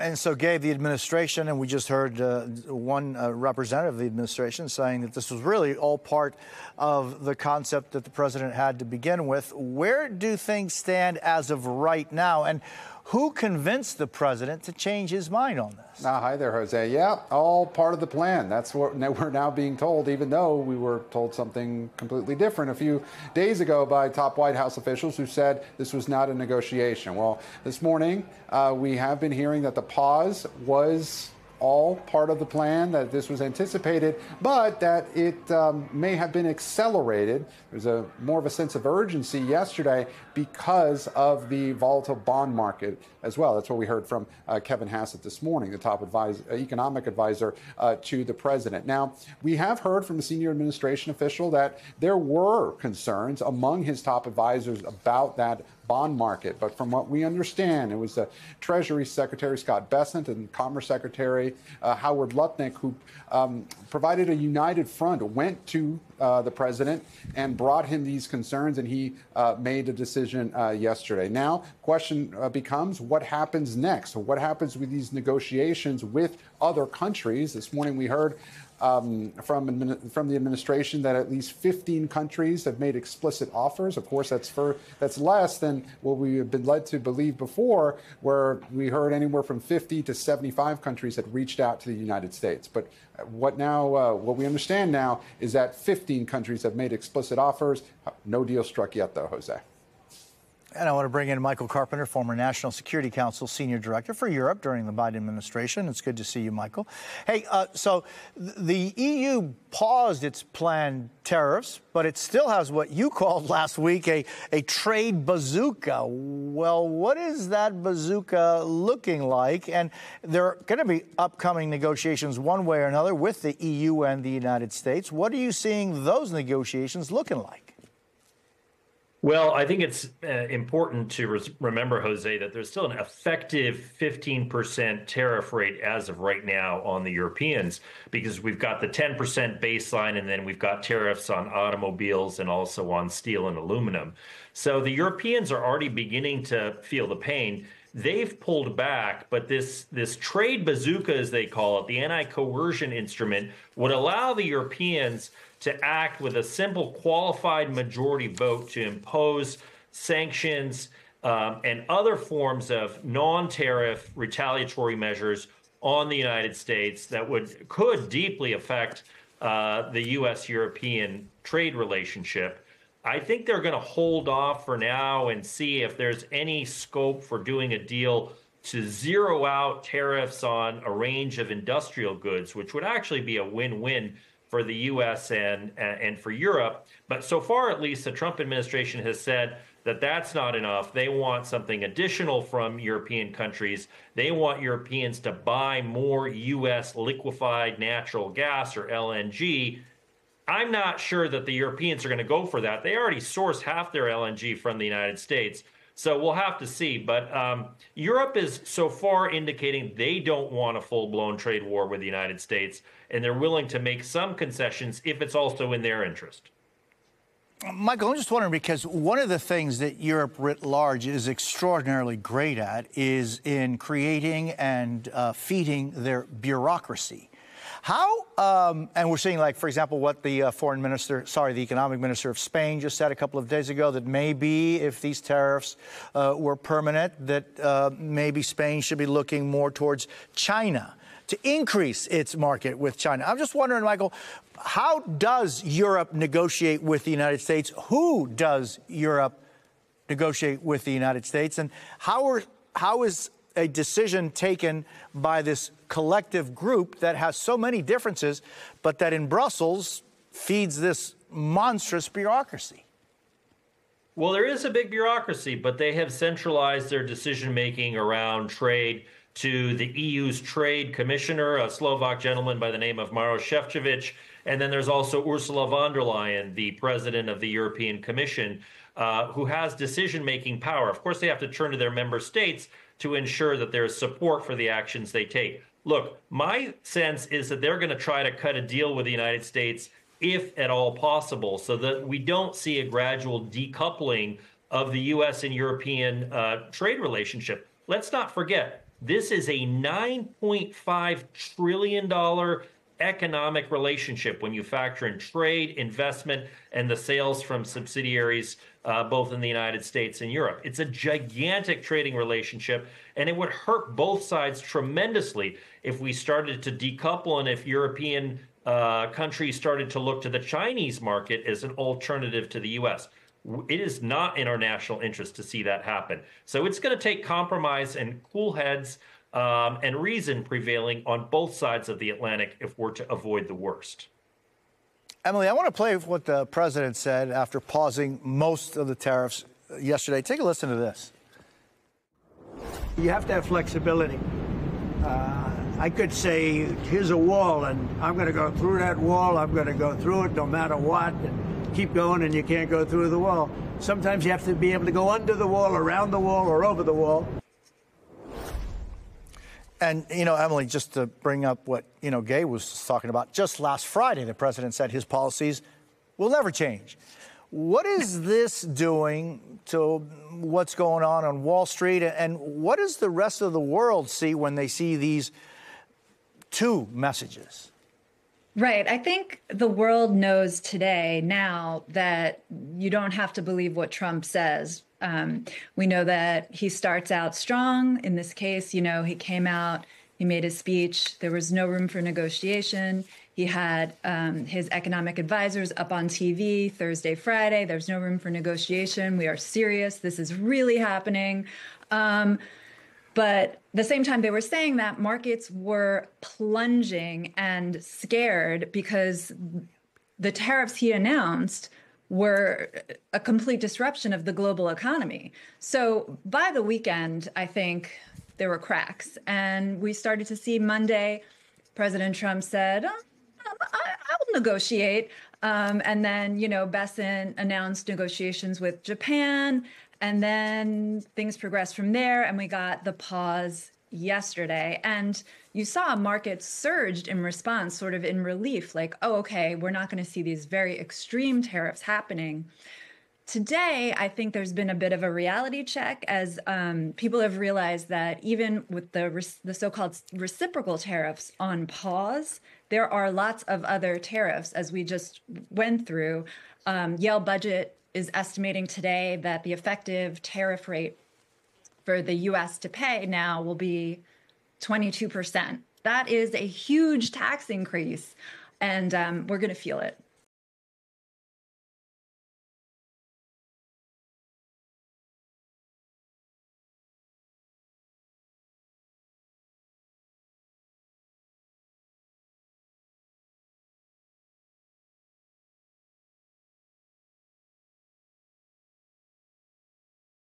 And so, Gabe, the administration, and we just heard one representative of the administration saying that this was really all part of the concept that the president had to begin with. Where do things stand as of right now? And who convinced the president to change his mind on this? Hi there, Jose. Yeah, all part of the plan. That's what we're now being told, even though we were told something completely different a few days ago by top White House officials who said this was not a negotiation. Well, this morning, we have been hearing that the pause was all part of the plan, that this was anticipated, but that it may have been accelerated. There's more of a sense of urgency yesterday because of the volatile bond market as well. That's what we heard from Kevin Hassett this morning, the top economic advisor to the president. Now, we have heard from a senior administration official that there were concerns among his top advisors about that bond market. But from what we understand, it was the Treasury Secretary Scott Bessent and Commerce Secretary Howard Lutnick who provided a united front, went to the president and brought him these concerns, and he made a decision yesterday. Now, question becomes, what happens next? What happens with these negotiations with other countries? This morning we heard from the administration that at least 15 countries have made explicit offers. Of course, that's less than what we have been led to believe before, where we heard anywhere from 50 to 75 countries had reached out to the United States. But what we understand now is that 15 countries have made explicit offers. No deal struck yet, though, Jose. And I want to bring in Michael Carpenter, former National Security Council Senior Director for Europe during the Biden administration. It's good to see you, Michael. Hey, so the EU paused its planned tariffs, but it still has what you called last week a trade bazooka. Well, what is that bazooka looking like? And there are going to be upcoming negotiations one way or another with the EU and the United States. What are you seeing those negotiations looking like? Well, I think it's important to remember, Jose, that there's still an effective 15% tariff rate as of right now on the Europeans, because we've got the 10% baseline, and then we've got tariffs on automobiles and also on steel and aluminum. So the Europeans are already beginning to feel the pain. They've pulled back, but this trade bazooka, as they call it, the anti-coercion instrument, would allow the Europeans to act with a simple qualified majority vote to impose sanctions and other forms of non-tariff retaliatory measures on the United States that could deeply affect the U.S.-European trade relationship. I think they're going to hold off for now and see if there's any scope for doing a deal to zero out tariffs on a range of industrial goods, which would actually be a win-win for the U.S. and for Europe. But so far, at least, the Trump administration has said that that's not enough. They want something additional from European countries. They want Europeans to buy more U.S. liquefied natural gas, or LNG. I'm not sure that the Europeans are going to go for that. They already source half their LNG from the United States. So we'll have to see. But Europe is so far indicating they don't want a full-blown trade war with the United States, and they're willing to make some concessions if it's also in their interest. Michael, I'm just wondering, because one of the things that Europe writ large is extraordinarily great at is in creating and feeding their bureaucracy. How, and we're seeing, like, for example, what the the economic minister of Spain just said a couple of days ago, that maybe if these tariffs were permanent, that maybe Spain should be looking more towards China to increase its market with China. I'm just wondering, Michael, how does Europe negotiate with the United States? Who does Europe negotiate with the United States? And how is a decision taken by this collective group that has so many differences, but that in Brussels feeds this monstrous bureaucracy? Well, there is a big bureaucracy, but they have centralized their decision-making around trade to the EU's trade commissioner, a Slovak gentleman by the name of Maroš Šefčovič. And then there's also Ursula von der Leyen, the president of the European Commission, who has decision-making power. Of course, they have to turn to their member states to ensure that there's support for the actions they take. Look, my sense is that they're going to try to cut a deal with the United States, if at all possible, so that we don't see a gradual decoupling of the U.S. and European trade relationship. Let's not forget, This is a $9.5 trillion economic relationship when you factor in trade, investment, and the sales from subsidiaries, both in the United States and Europe. It's a gigantic trading relationship, and it would hurt both sides tremendously if we started to decouple and if European countries started to look to the Chinese market as an alternative to the U.S. It is not in our national interest to see that happen. So it's going to take compromise and cool heads and reason prevailing on both sides of the Atlantic if we're to avoid the worst. Emily, I want to play what the president said after pausing most of the tariffs yesterday. Take a listen to this. You have to have flexibility. I could say, here's a wall, and I'm going to go through that wall. I'm going to go through it no matter what. And keep going, and you can't go through the wall. Sometimes you have to be able to go under the wall, around the wall, or over the wall. And, Emily, just to bring up what, Gabe was talking about, just last Friday, the president said his policies will never change. What is this doing to what's going on Wall Street? And what does the rest of the world see when they see these two messages? Right. I think the world knows today now that you don't have to believe what Trump says. We know that he starts out strong. In this case, he came out, he made his speech. There was no room for negotiation. He had his economic advisors up on TV Thursday, Friday. There's no room for negotiation. We are serious. This is really happening. But at the same time they were saying that, markets were plunging and scared because the tariffs he announced were a complete disruption of the global economy. So by the weekend, I think there were cracks. And we started to see Monday, President Trump said, I'll negotiate. And then, Besson announced negotiations with Japan. And then things progressed from there. And we got the pause yesterday. And you saw markets surged in response, sort of in relief, like, oh, okay, we're not going to see these very extreme tariffs happening. Today, I think there's been a bit of a reality check as people have realized that even with the so-called reciprocal tariffs on pause, there are lots of other tariffs, as we just went through. Yale Budget is estimating today that the effective tariff rate for the U.S. to pay now will be 22%. That is a huge tax increase, and we're going to feel it.